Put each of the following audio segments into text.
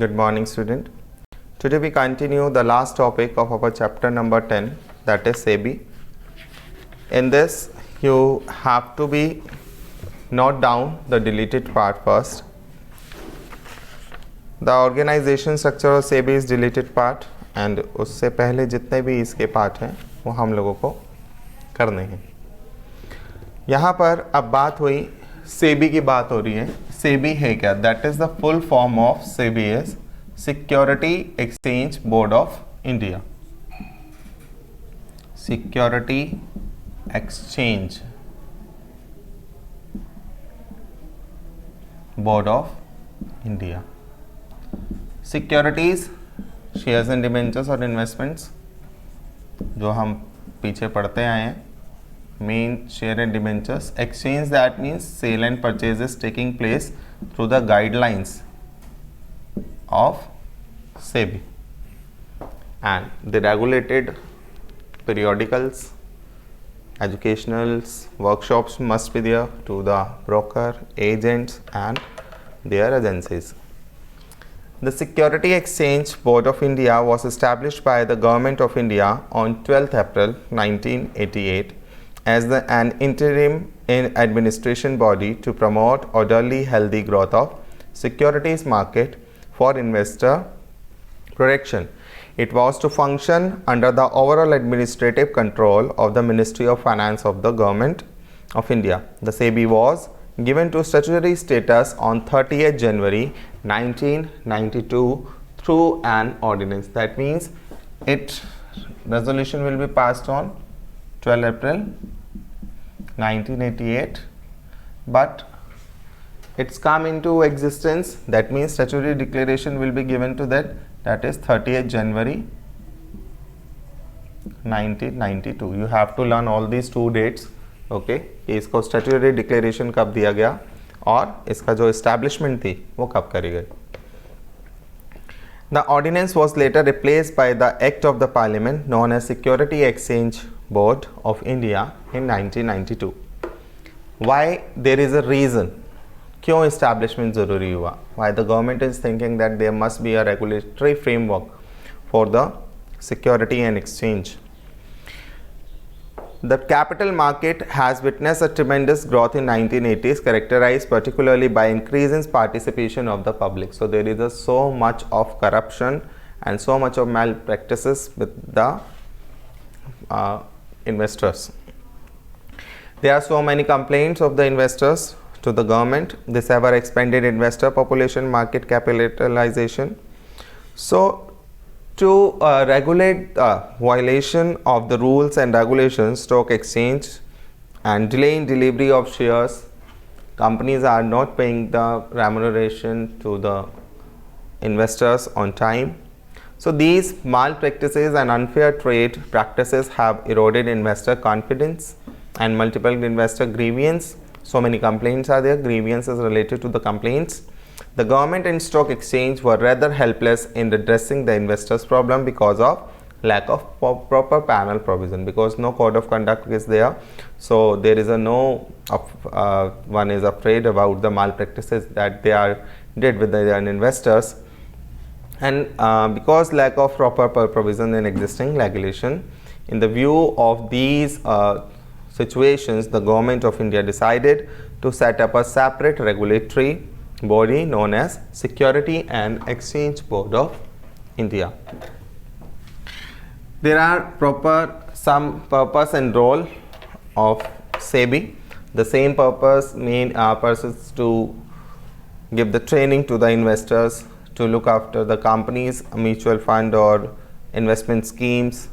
Good morning, student. Today we continue the last topic of our chapter number 10, that is SEBI. In this, you have to be note down the deleted part first. The organization structure of SEBI is deleted part, and उससे पहले जितने भी इसके part हैं वो हम लोगों को करने हैं. यहाँ पर अब बात हुई सेबी की बात हो रही है. सेबी है क्या? That is the full form of SEBI is security exchange board of India. Security exchange board of India. Securities, shares and debentures और इन्वेस्टमेंट्स जो हम पीछे पढ़ते आए हैं. Main share and debentures. Exchange, that means sale and purchases taking place through the guidelines of SEBI, and the regulated periodicals, educationals, workshops must be there to the broker, agents and their agencies. The Security Exchange Board of India was established by the Government of India on 12th April 1988 as an interim administration body to promote orderly, healthy growth of securities market for investor protection. It was to function under the overall administrative control of the Ministry of Finance of the Government of India. The SEBI was given to statutory status on 30th January 1992 through an ordinance. That means its resolution will be passed on 12 April 1988, but it's come into existence, that means statutory declaration will be given to that is 30th January 1992. You have to learn all these two dates, okay, कि इसको statutory declaration कब दिया गया और इसका जो establishment थी वो कब करी गई. The ordinance was later replaced by the Act of the Parliament known as Security Exchange Board of India in 1992. Why? There is a reason. क्यों establishment ज़रूरी हुआ? Why the government is thinking that there must be a regulatory framework for the security and exchange. The capital market has witnessed a tremendous growth in 1980s, characterized particularly by increasing participation of the public. So there is so much of corruption and so much of malpractices with the investors. There are so many complaints of the investors to the government. This ever expanded investor population, market capitalization. So to regulate the violation of the rules and regulations, stock exchange and delay in delivery of shares, companies are not paying the remuneration to the investors on time. So these malpractices and unfair trade practices have eroded investor confidence and multiple investor grievance. So many complaints are there, grievances related to the complaints. The government and stock exchange were rather helpless in addressing the investors' problem because of lack of proper panel provision, because no code of conduct is there. So there is one is afraid about the malpractices that they are did with their investors, and because lack of proper provision in existing regulation. In the view of these situations, the Government of India decided to set up a separate regulatory body known as Security and Exchange Board of India. There are some purpose and role of SEBI. The same purpose is to give the training to the investors, to look after the companies, mutual fund or investment schemes,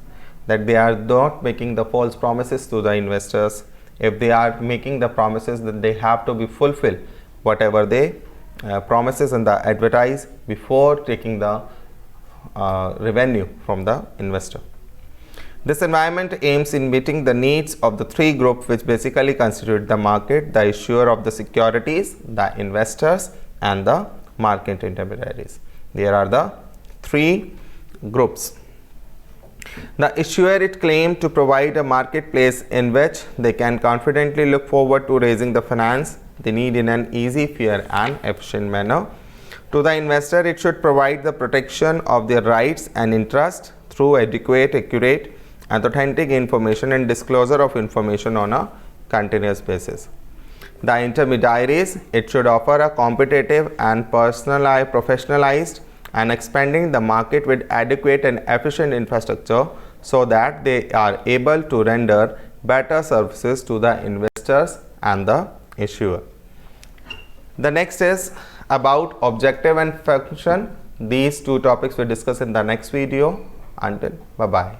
that they are not making the false promises to the investors. If they are making the promises, that they have to be fulfilled whatever they promises and the advertise before taking the revenue from the investor. This environment aims in meeting the needs of the three groups which basically constitute the market, the issuer of the securities, the investors and the market intermediaries. There are the three groups. The issuer, it claimed to provide a marketplace in which they can confidently look forward to raising the finance they need in an easy, fair and efficient manner. To the investor, it should provide the protection of their rights and interests through adequate, accurate, and authentic information and disclosure of information on a continuous basis. The intermediaries, it should offer a competitive and personalized, professionalized, and expanding the market with adequate and efficient infrastructure so that they are able to render better services to the investors and the issuer. The next is about objective and function. These two topics we discuss in the next video. Until bye bye.